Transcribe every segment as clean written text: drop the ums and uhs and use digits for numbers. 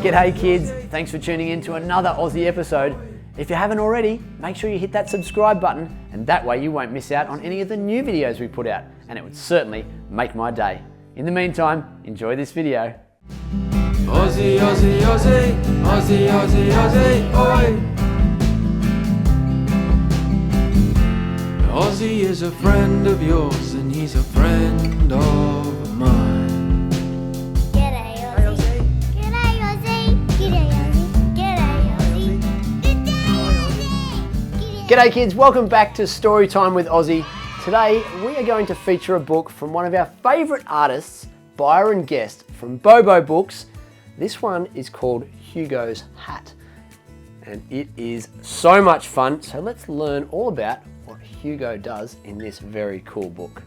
G'day kids, thanks for tuning in to another Ozzie episode. If you haven't already, make sure you hit that subscribe button and that way you won't miss out on any of the new videos we put out, and it would certainly make my day. In the meantime, enjoy this video. Ozzie, Ozzie, Ozzie, Ozzie, Ozzie, Ozzie, oi! Ozzie is a friend of yours and he's a friend of mine. G'day Ozzie. G'day Ozzie. G'day Ozzie. G'day Ozzie. G'day kids, welcome back to Story Time with Ozzie. Today we are going to feature a book from one of our favourite artists, Byron Guest from Bobo Books. This one is called Hugo's Hat and it is so much fun, so let's learn all about what Hugo does in this very cool book.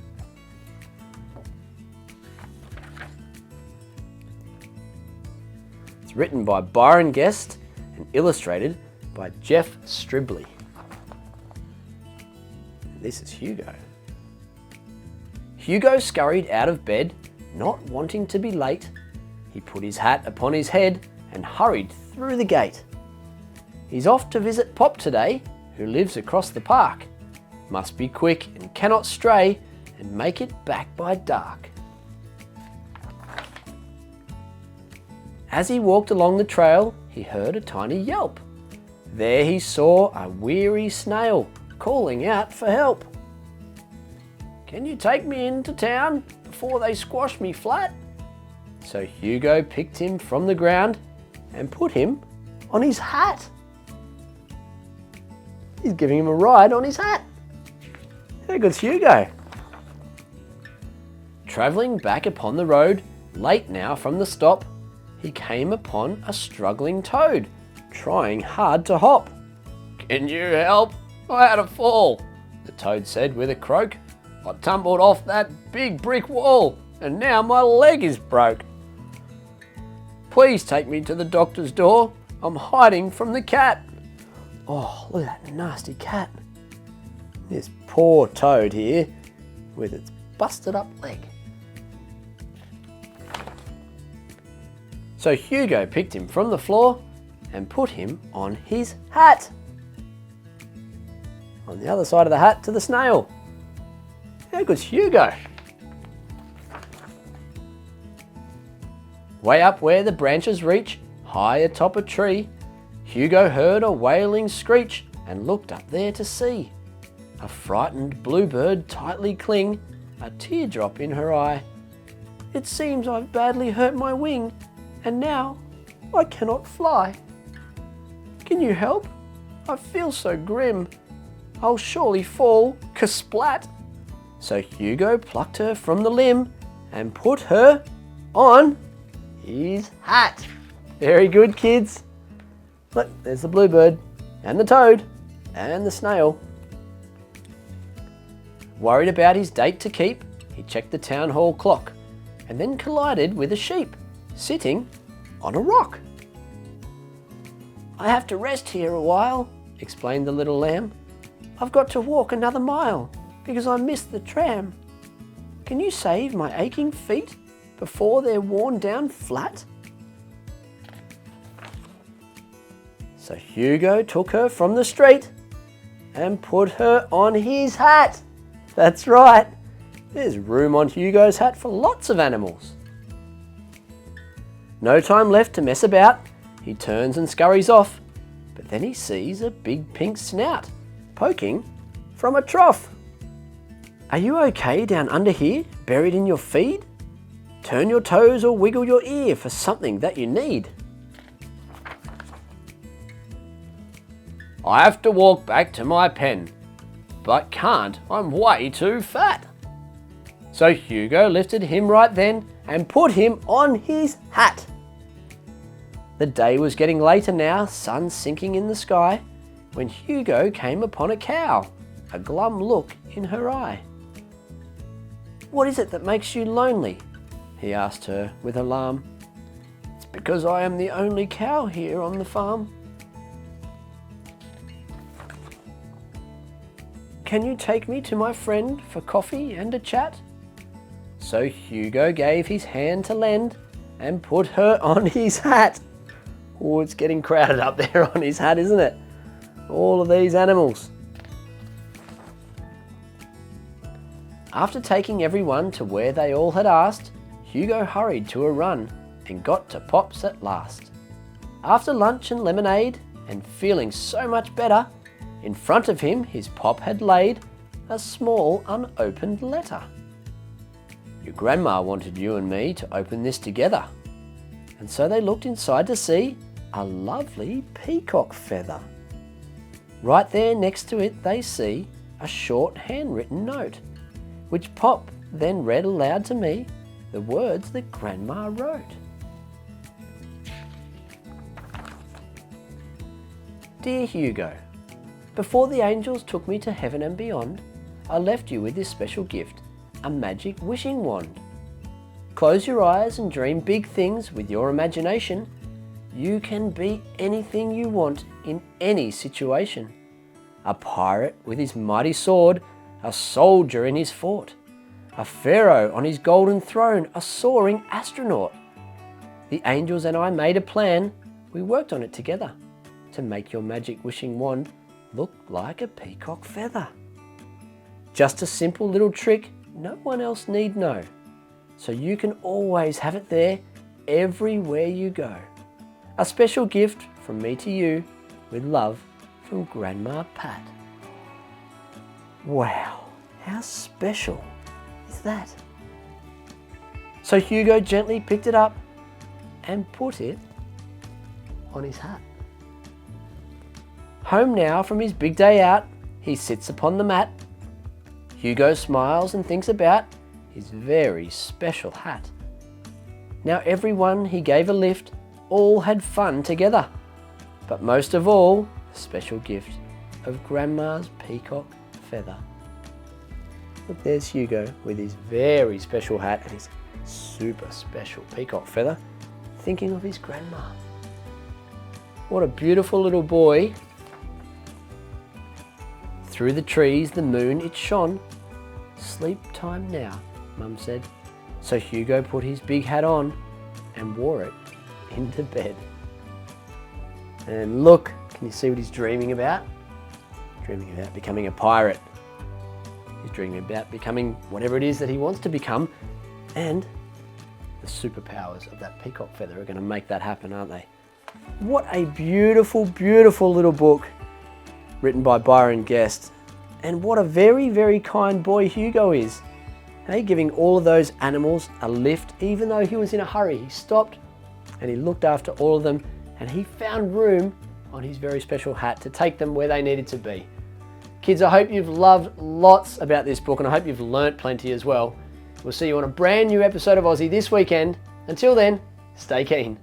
It's written by Byron Guest and illustrated by Jeff Stribley. This is Hugo. Hugo scurried out of bed, not wanting to be late. He put his hat upon his head and hurried through the gate. He's off to visit Pop today, who lives across the park. Must be quick and cannot stray and make it back by dark. As he walked along the trail, he heard a tiny yelp. There he saw a weary snail calling out for help. "Can you take me into town before they squash me flat?" So Hugo picked him from the ground and put him on his hat. He's giving him a ride on his hat. How good's Hugo? Travelling back upon the road, late now from the stop, he came upon a struggling toad, trying hard to hop. "Can you help? I had a fall," the toad said with a croak. "I tumbled off that big brick wall and now my leg is broke. Please take me to the doctor's door. I'm hiding from the cat." Oh, look at that nasty cat. This poor toad here with its busted up leg. So Hugo picked him from the floor and put him on his hat. On the other side of the hat to the snail. How good's Hugo? Way up where the branches reach, high atop a tree, Hugo heard a wailing screech and looked up there to see a frightened bluebird tightly cling, a teardrop in her eye. "It seems I've badly hurt my wing, and now I cannot fly. Can you help? I feel so grim. I'll surely fall, kersplat." So Hugo plucked her from the limb and put her on his hat. Very good, kids. Look, there's the bluebird and the toad and the snail. Worried about his date to keep, he checked the town hall clock and then collided with a sheep sitting on a rock. "I have to rest here a while," explained the little lamb. "I've got to walk another mile because I missed the tram. Can you save my aching feet before they're worn down flat?" So Hugo took her from the street and put her on his hat. That's right, there's room on Hugo's hat for lots of animals. No time left to mess about, he turns and scurries off, but then he sees a big pink snout poking from a trough. "Are you okay down under here, buried in your feed? Turn your toes or wiggle your ear for something that you need." "I have to walk back to my pen, but can't, I'm way too fat." So Hugo lifted him right then and put him on his hat. The day was getting later now, sun sinking in the sky, when Hugo came upon a cow, a glum look in her eye. "What is it that makes you lonely?" he asked her with alarm. "It's because I am the only cow here on the farm." "Can you take me to my friend for coffee and a chat?" So Hugo gave his hand to lend and put her on his hat. Oh, it's getting crowded up there on his hat, isn't it? All of these animals. After taking everyone to where they all had asked, Hugo hurried to a run and got to Pop's at last. After lunch and lemonade, and feeling so much better, in front of him his Pop had laid a small unopened letter. Your grandma wanted you and me to open this together. And so they looked inside to see a lovely peacock feather. Right there next to it they see a short handwritten note, which Pop then read aloud to me the words that Grandma wrote. Dear Hugo, before the angels took me to heaven and beyond, I left you with this special gift, a magic wishing wand. Close your eyes and dream big things with your imagination. You can be anything you want in any situation. A pirate with his mighty sword, a soldier in his fort, a pharaoh on his golden throne, a soaring astronaut. The angels and I made a plan, we worked on it together to make your magic wishing wand look like a peacock feather. Just a simple little trick no one else need know, so you can always have it there everywhere you go. A special gift from me to you, with love from Grandma Pat. Wow, how special is that? So Hugo gently picked it up and put it on his hat. Home now from his big day out, he sits upon the mat. Hugo smiles and thinks about his very special hat. Now everyone he gave a lift, all had fun together. But most of all, the special gift of Grandma's peacock feather. Look, there's Hugo with his very special hat and his super special peacock feather, thinking of his grandma. What a beautiful little boy. Through the trees the moon it shone. Sleep time now, Mum said. So Hugo put his big hat on and wore it into bed. And look, can you see what he's dreaming about? Dreaming about becoming a pirate. He's dreaming about becoming whatever it is that he wants to become, and the superpowers of that peacock feather are going to make that happen, aren't they? What a beautiful, beautiful little book written by Byron Guest. And what a very, very kind boy Hugo is. Hey, giving all of those animals a lift, even though he was in a hurry. He stopped and he looked after all of them, and he found room on his very special hat to take them where they needed to be. Kids, I hope you've loved lots about this book, and I hope you've learnt plenty as well. We'll see you on a brand new episode of Ozzie this weekend. Until then, stay keen.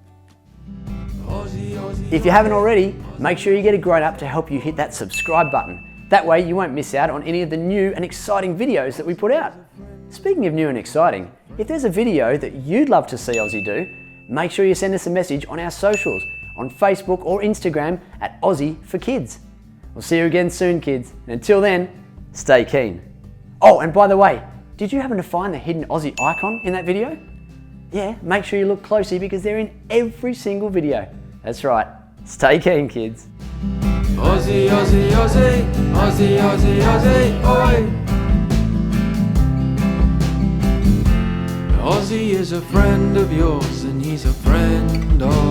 If you haven't already, make sure you get a grown-up to help you hit that subscribe button. That way you won't miss out on any of the new and exciting videos that we put out. Speaking of new and exciting, if there's a video that you'd love to see Ozzie do, make sure you send us a message on our socials, on Facebook or Instagram at Ozzie for Kids. We'll see you again soon, kids. And until then, stay keen. Oh, and by the way, did you happen to find the hidden Ozzie icon in that video? Yeah, make sure you look closely because they're in every single video. That's right. Stay keen, kids. Ozzie, Ozzie, Ozzie, Ozzie, Ozzie, Ozzie, oi! Ozzie is a friend of yours and he's a friend of